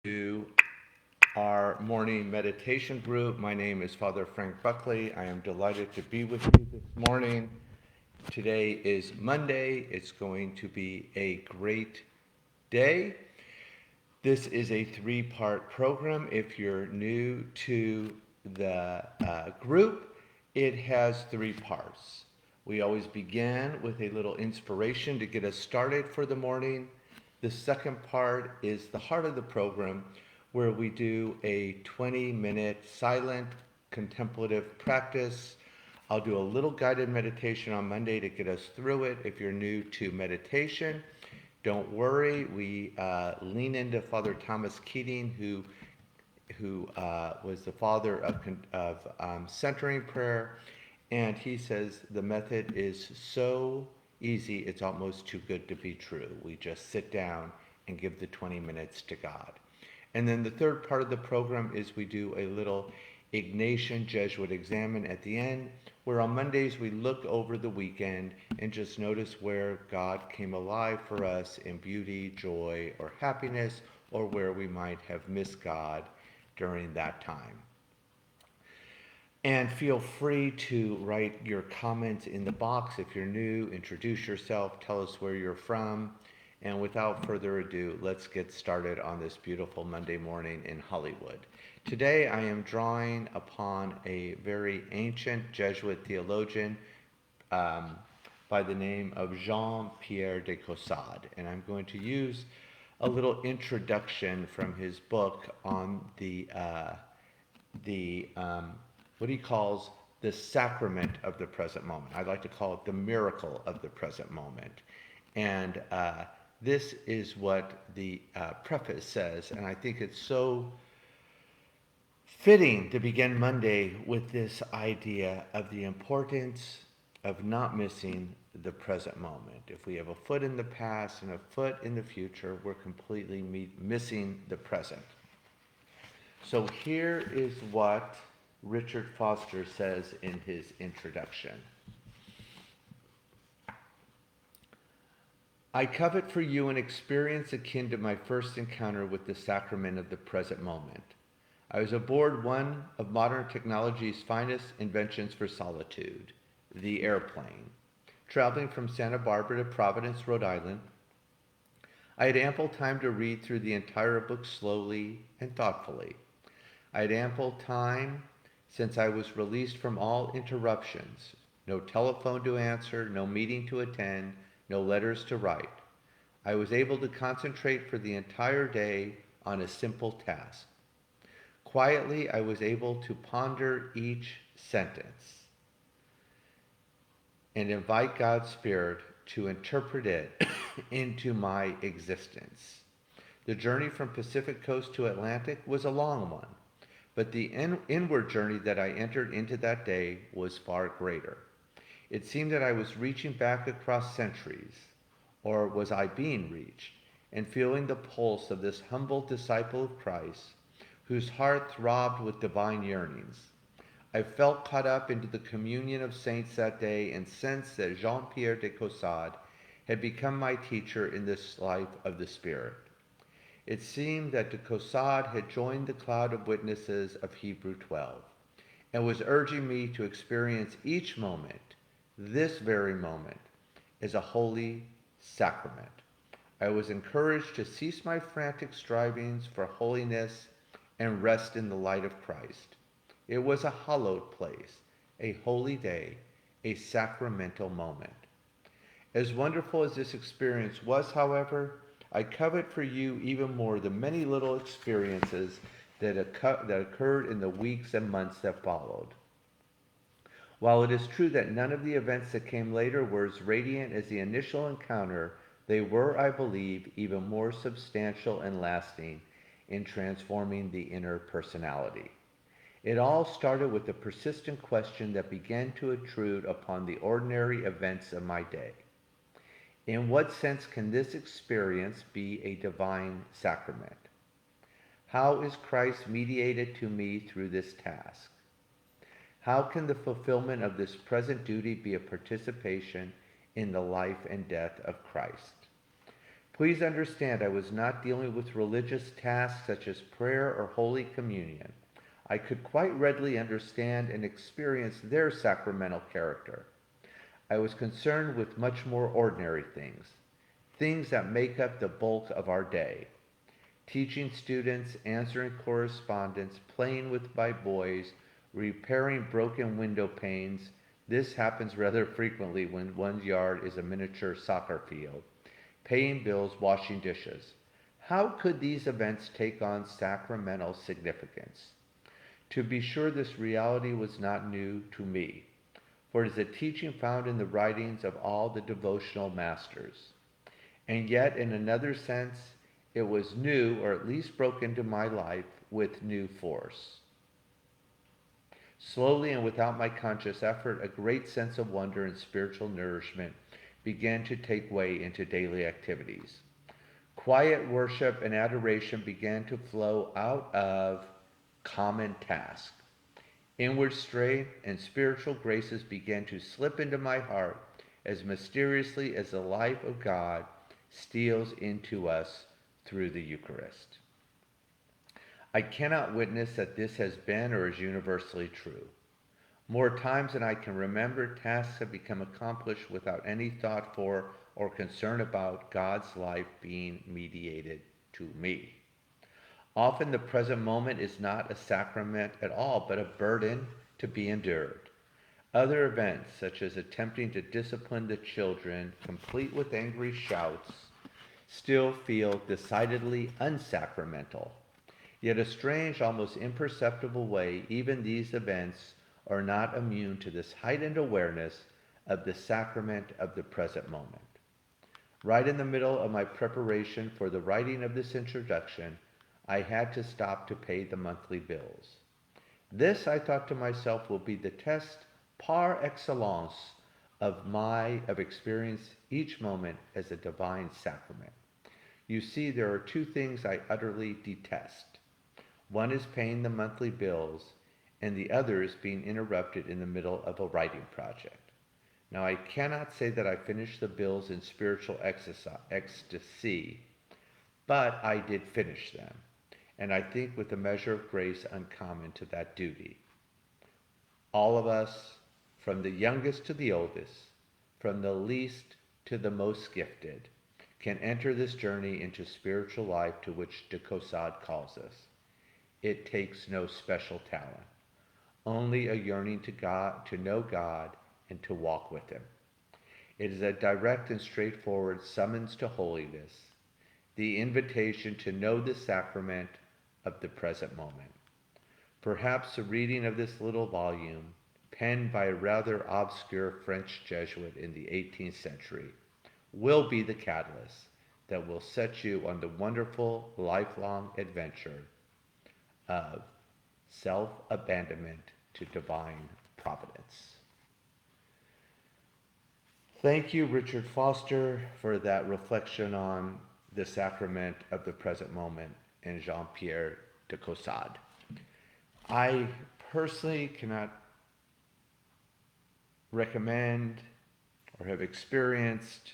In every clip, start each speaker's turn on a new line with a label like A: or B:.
A: to our morning meditation group. My name is Father Frank Buckley. I am delighted to be with you this morning. Today is Monday. It's going to be a great day. This is a three-part program. If you're new to the group, it has three parts. We always begin with a little inspiration to get us started for the morning. The second part is the heart of the program, where we do a 20-minute silent contemplative practice. I'll do a little guided meditation on Monday to get us through it. If you're new to meditation, don't worry. We lean into Father Thomas Keating, who was the father of centering prayer, and he says the method is so easy it's almost too good to be true. We just sit down and give the 20 minutes to God. And then the third part of the program is we do a little Ignatian Jesuit examine at the end, where on Mondays we look over the weekend and just notice where God came alive for us in beauty, joy, or happiness, or where we might have missed God during that time. And feel free to write your comments in the box. If you're new, introduce yourself, tell us where you're from. And without further ado, let's get started on this beautiful Monday morning in Hollywood. Today I am drawing upon a very ancient Jesuit theologian um, by the name of Jean-Pierre de Caussade. And I'm going to use a little introduction from his book on the what he calls the sacrament of the present moment. I like to call it the miracle of the present moment. And this is what the preface says, and I think it's so fitting to begin Monday with this idea of the importance of not missing the present moment. If we have a foot in the past and a foot in the future, we're completely missing the present. So here is what Richard Foster says in his introduction. I covet for you an experience akin to my first encounter with the sacrament of the present moment. I was aboard one of modern technology's finest inventions for solitude, the airplane. Traveling from Santa Barbara to Providence, Rhode Island, I had ample time to read through the entire book slowly and thoughtfully. I had ample time since I was released from all interruptions. No telephone to answer, no meeting to attend, no letters to write. I was able to concentrate for the entire day on a simple task. Quietly, I was able to ponder each sentence and invite God's Spirit to interpret it into my existence. The journey from Pacific Coast to Atlantic was a long one, but the inward journey that I entered into that day was far greater. It seemed that I was reaching back across centuries, or was I being reached, and feeling the pulse of this humble disciple of Christ, whose heart throbbed with divine yearnings. I felt caught up into the communion of saints that day and sensed that Jean-Pierre de Caussade had become my teacher in this life of the Spirit. It seemed that de Caussade had joined the cloud of witnesses of Hebrew 12 and was urging me to experience each moment, this very moment, as a holy sacrament. I was encouraged to cease my frantic strivings for holiness and rest in the light of Christ. It was a hallowed place, a holy day, a sacramental moment. As wonderful as this experience was, however, I covet for you even more the many little experiences that occurred in the weeks and months that followed. While it is true that none of the events that came later were as radiant as the initial encounter, they were, I believe, even more substantial and lasting in transforming the inner personality. It all started with the persistent question that began to intrude upon the ordinary events of my day. In what sense can this experience be a divine sacrament? How is Christ mediated to me through this task? How can the fulfillment of this present duty be a participation in the life and death of Christ? Please understand, I was not dealing with religious tasks such as prayer or Holy Communion. I could quite readily understand and experience their sacramental character. I was concerned with much more ordinary things, things that make up the bulk of our day. Teaching students, answering correspondence, playing with my boys, repairing broken window panes. This happens rather frequently when one's yard is a miniature soccer field. Paying bills, washing dishes. How could these events take on sacramental significance? To be sure, this reality was not new to me, for it is a teaching found in the writings of all the devotional masters. And yet, in another sense, it was new, or at least broke into my life with new force. Slowly and without my conscious effort, a great sense of wonder and spiritual nourishment began to take way into daily activities. Quiet worship and adoration began to flow out of common tasks. Inward strength and spiritual graces began to slip into my heart as mysteriously as the life of God steals into us through the Eucharist. I cannot witness that this has been or is universally true. More times than I can remember, tasks have become accomplished without any thought for or concern about God's life being mediated to me. Often the present moment is not a sacrament at all, but a burden to be endured. Other events, such as attempting to discipline the children, complete with angry shouts, still feel decidedly unsacramental. Yet a strange, almost imperceptible way, even these events are not immune to this heightened awareness of the sacrament of the present moment. Right in the middle of my preparation for the writing of this introduction, I had to stop to pay the monthly bills. This, I thought to myself, will be the test par excellence of experience each moment as a divine sacrament. You see, there are two things I utterly detest. One is paying the monthly bills, and the other is being interrupted in the middle of a writing project. Now, I cannot say that I finished the bills in spiritual ecstasy, but I did finish them, and I think with a measure of grace uncommon to that duty. All of us, from the youngest to the oldest, from the least to the most gifted, can enter this journey into spiritual life to which de Caussade calls us. It takes no special talent, only a yearning to know God and to walk with Him. It is a direct and straightforward summons to holiness, the invitation to know the sacrament of the present moment. Perhaps the reading of this little volume, penned by a rather obscure French Jesuit in the 18th century, will be the catalyst that will set you on the wonderful lifelong adventure of self-abandonment to divine providence. Thank you, Richard Foster, for that reflection on the sacrament of the present moment and Jean-Pierre de Caussade. I personally cannot recommend or have experienced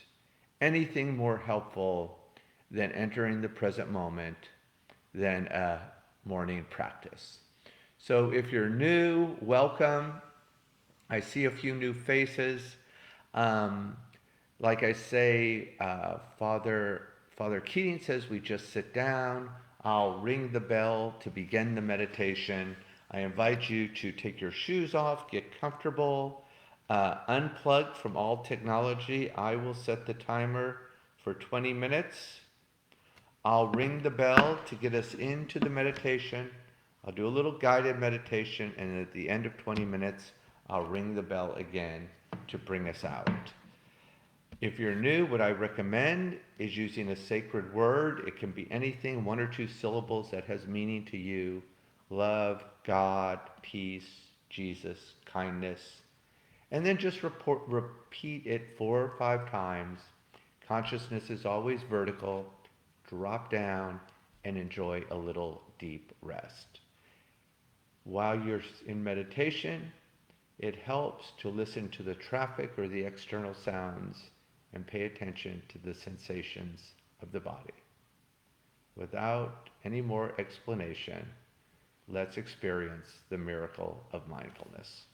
A: anything more helpful than entering the present moment than a morning practice. So if you're new, welcome. I see a few new faces. Like I say, Father Keating says we just sit down. I'll ring the bell to begin the meditation. I invite you to take your shoes off, get comfortable, unplug from all technology. I will set the timer for 20 minutes. I'll ring the bell to get us into the meditation. I'll do a little guided meditation, and at the end of 20 minutes, I'll ring the bell again to bring us out. If you're new, what I recommend is using a sacred word. It can be anything, one or two syllables that has meaning to you. Love, God, peace, Jesus, kindness. And then just repeat it 4 or 5 times. Consciousness is always vertical. Drop down and enjoy a little deep rest. While you're in meditation, it helps to listen to the traffic or the external sounds and pay attention to the sensations of the body. Without any more explanation, let's experience the miracle of mindfulness.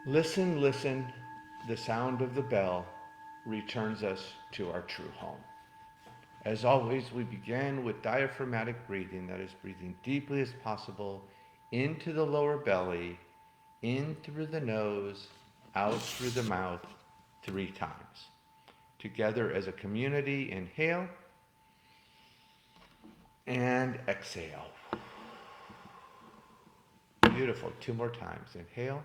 A: Listen, listen, the sound of the bell returns us to our true home. As always, we begin with diaphragmatic breathing, that is, breathing deeply as possible into the lower belly, in through the nose, out through the mouth 3 times. Together as a community, inhale and exhale. Beautiful. 2 more times. Inhale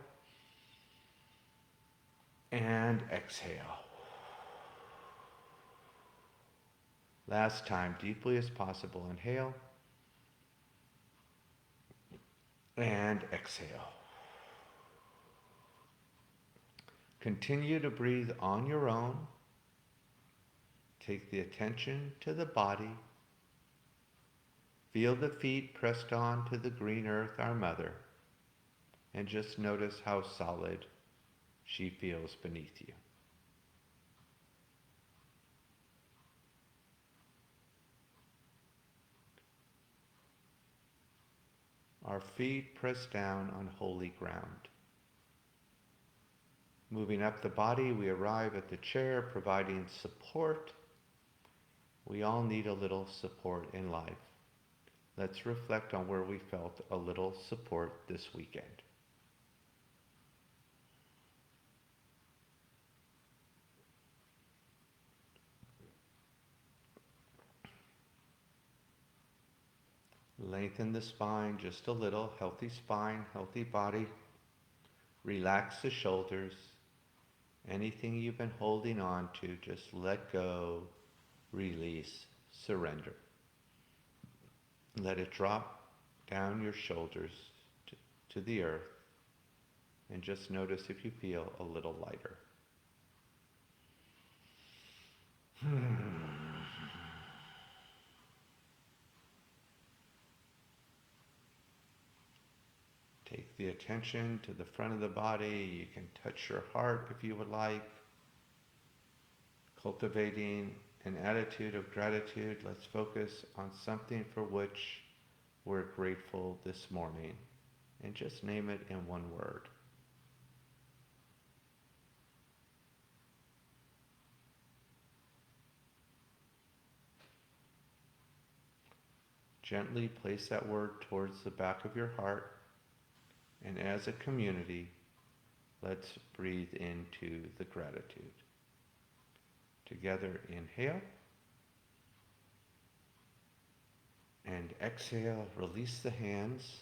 A: and exhale. Last time, deeply as possible. Inhale and exhale. Continue to breathe on your own. Take the attention to the body. Feel the feet pressed onto the green earth, our mother, and just notice how solid she feels beneath you. Our feet press down on holy ground. Moving up the body, we arrive at the chair, providing support. We all need a little support in life. Let's reflect on where we felt a little support this weekend. Lengthen the spine just a little. Healthy spine, healthy body. Relax the shoulders. Anything you've been holding on to, just let go, release, surrender. Let it drop down your shoulders to the earth, and just notice if you feel a little lighter. Take the attention to the front of the body. You can touch your heart if you would like. Cultivating an attitude of gratitude, let's focus on something for which we're grateful this morning, and just name it in one word. Gently place that word towards the back of your heart, and as a community, let's breathe into the gratitude. Together, inhale and exhale. Release the hands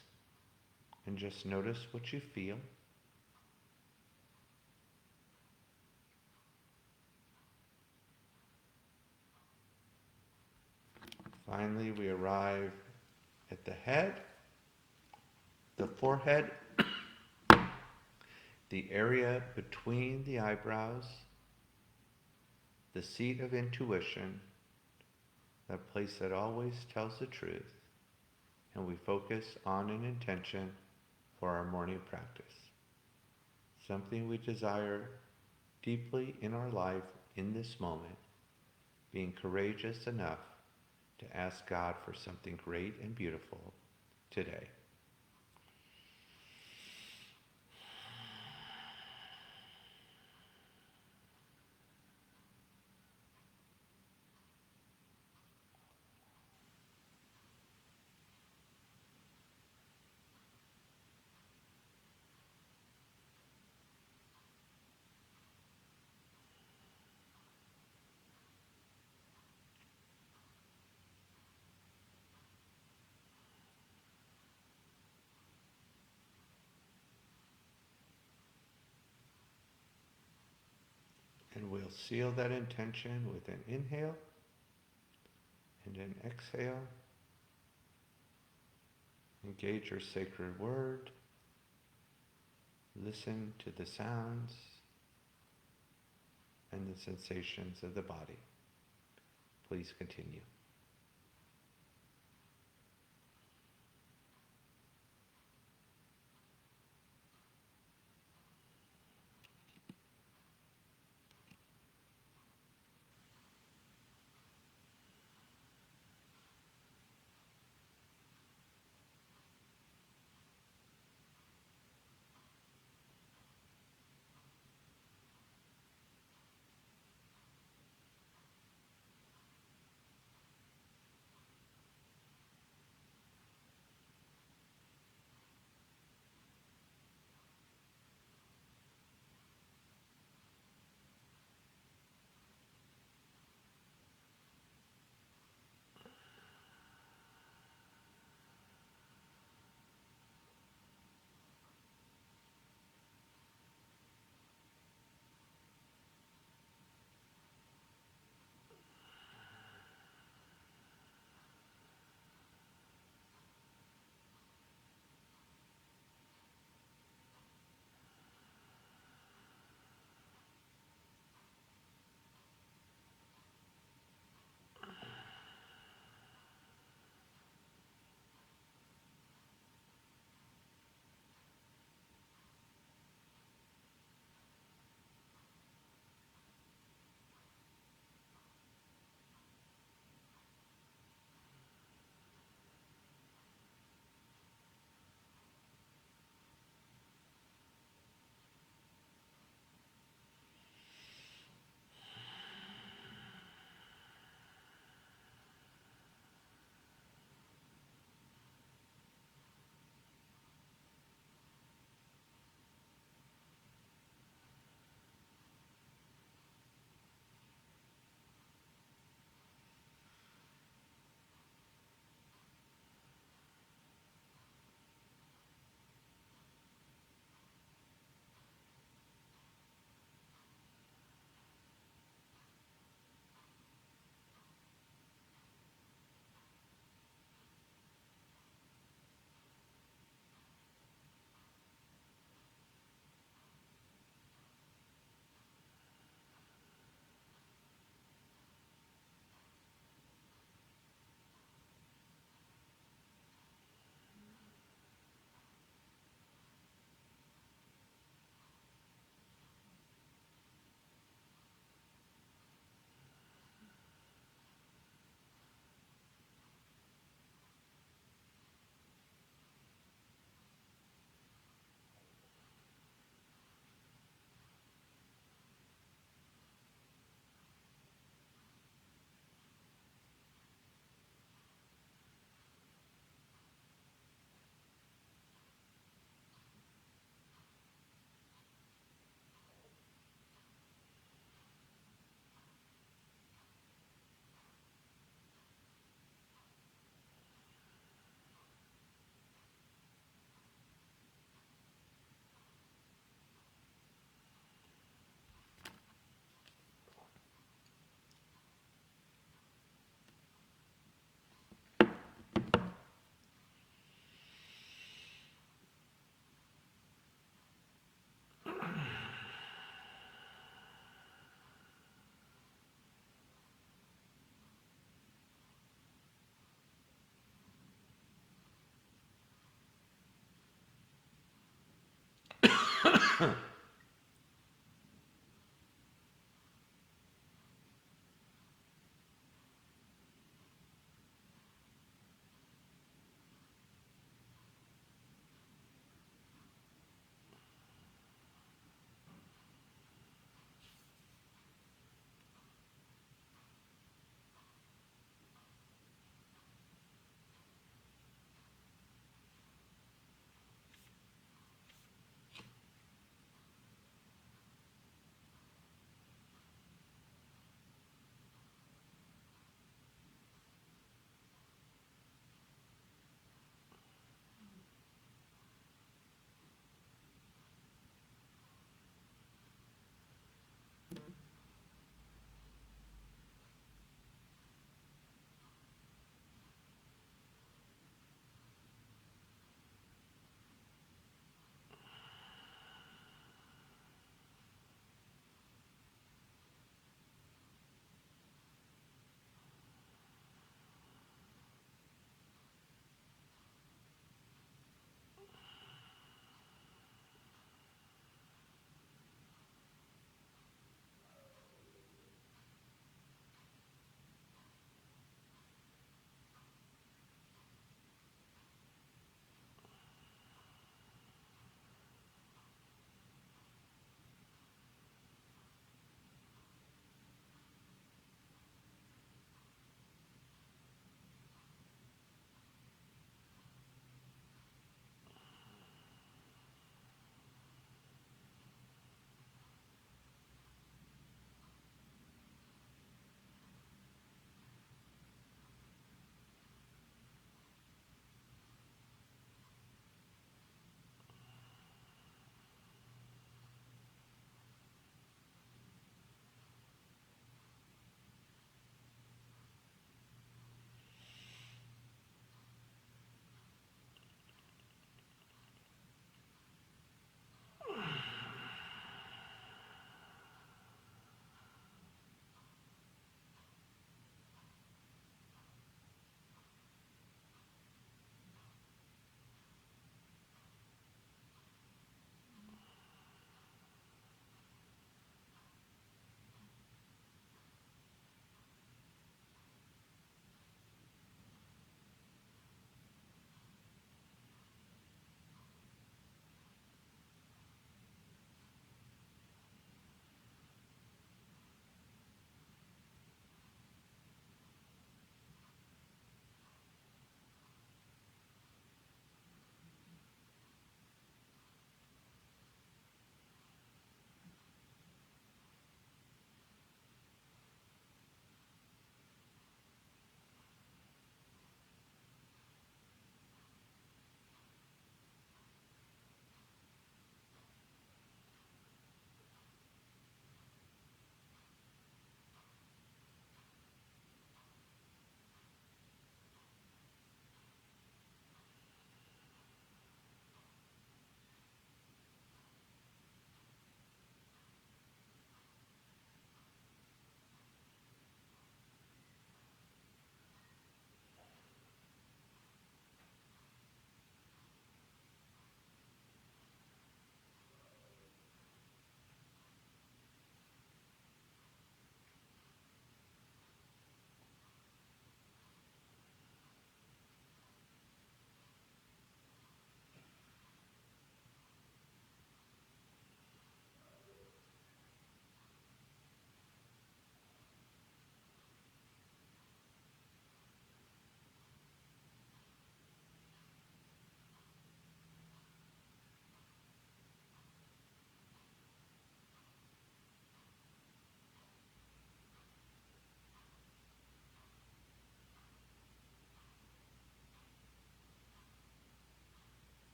A: and just notice what you feel. Finally, we arrive at the head, the forehead, the area between the eyebrows, the seat of intuition, that place that always tells the truth, and we focus on an intention for our morning practice. Something we desire deeply in our life in this moment, being courageous enough to ask God for something great and beautiful today. And we'll seal that intention with an inhale and an exhale. Engage your sacred word. Listen to the sounds and the sensations of the body. Please continue.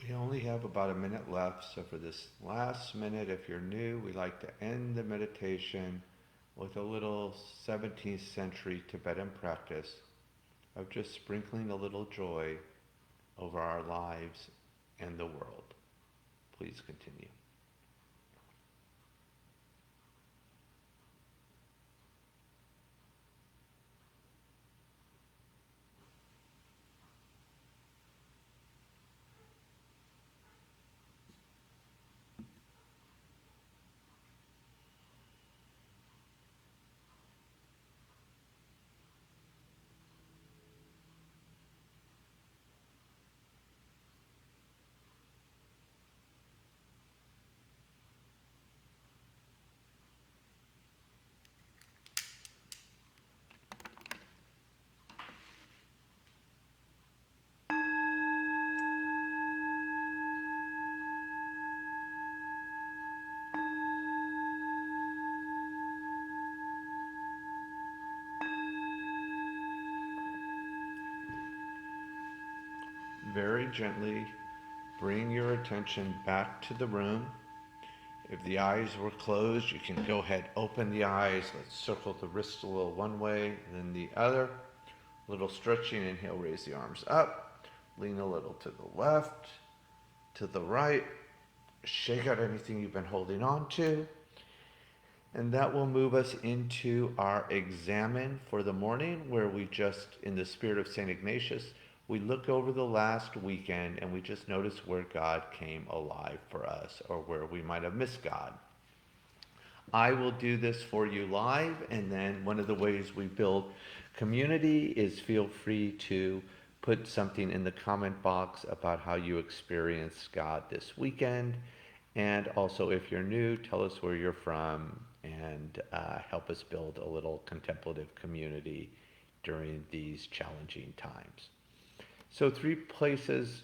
A: We only have about a minute left, so for this last minute, if you're new, we like to end the meditation with a little 17th century Tibetan practice of just sprinkling a little joy over our lives and the world. Please continue. Very gently bring your attention back to the room. If the eyes were closed, you can go ahead, open the eyes. Let's circle the wrists a little one way, then the other. Little stretching, inhale, raise the arms up. Lean a little to the left, to the right. Shake out anything you've been holding on to. And that will move us into our examine for the morning, where we just, in the spirit of St. Ignatius, we look over the last weekend and we just notice where God came alive for us or where we might have missed God. I will do this for you live, and then one of the ways we build community is feel free to put something in the comment box about how you experienced God this weekend. And also, if you're new, tell us where you're from and help us build a little contemplative community during these challenging times. So 3 places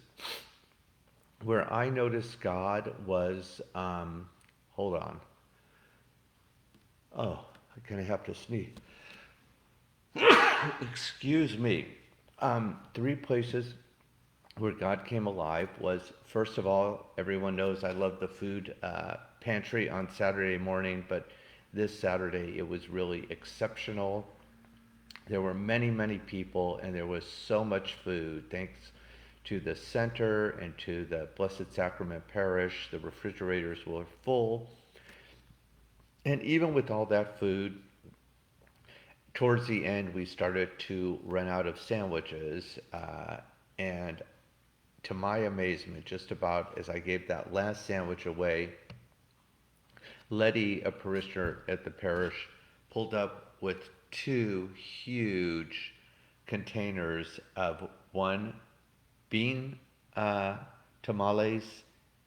A: where I noticed God was, hold on. Oh, I'm going to have to sneeze. Excuse me. 3 places where God came alive was, first of all, everyone knows I love the food pantry on Saturday morning, but this Saturday it was really exceptional. There were many, many people, and there was so much food. Thanks to the center and to the Blessed Sacrament Parish, the refrigerators were full. And even with all that food, towards the end, we started to run out of sandwiches. And to my amazement, just about as I gave that last sandwich away, Letty, a parishioner at the parish, pulled up with 2 huge containers of, one, bean tamales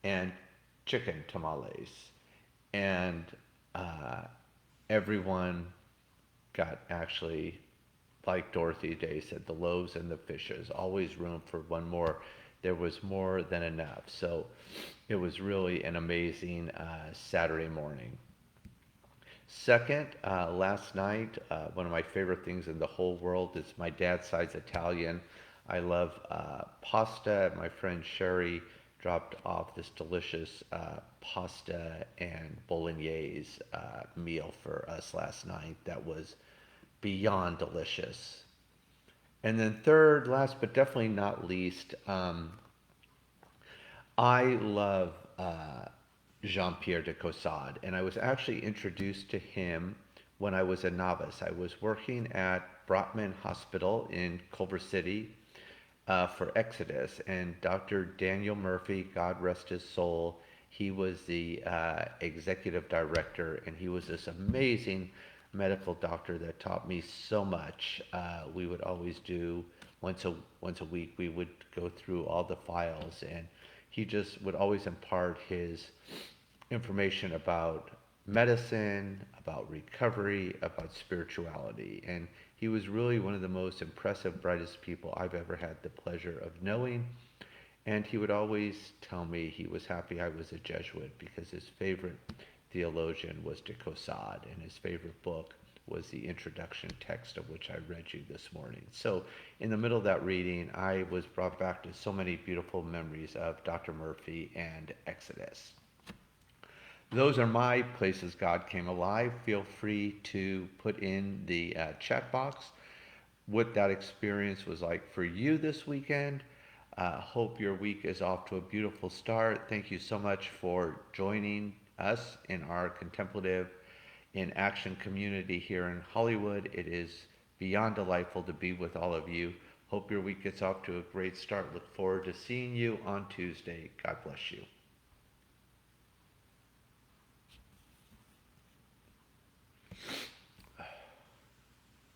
A: and chicken tamales. And everyone got, actually, like Dorothy Day said, the loaves and the fishes, always room for one more. There was more than enough. So it was really an amazing Saturday morning. Second, last night, one of my favorite things in the whole world is my dad's side's Italian. I love pasta. My friend Sherry dropped off this delicious pasta and bolognese meal for us last night that was beyond delicious. And then third, last but definitely not least, I love Jean-Pierre de Caussade, and I was actually introduced to him when I was a novice. I was working at Brotman Hospital in Culver City for Exodus, and Dr. Daniel Murphy, God rest his soul, He was the executive director, and he was this amazing medical doctor that taught me so much. We would always do once a week. We would go through all the files, and he just would always impart his information about medicine, about recovery, about spirituality. And he was really one of the most impressive, brightest people I've ever had the pleasure of knowing. And he would always tell me he was happy I was a Jesuit because his favorite theologian was de Caussade, and his favorite book was the introduction text of which I read you this morning. So in the middle of that reading, I was brought back to so many beautiful memories of Dr. Murphy and Exodus. Those are my places God came alive. Feel free to put in the chat box what that experience was like for you this weekend. Hope your week is off to a beautiful start. Thank you so much for joining us in our contemplative in action community here in Hollywood. It is beyond delightful to be with all of you. Hope your week gets off to a great start. Look forward to seeing you on Tuesday. God bless you.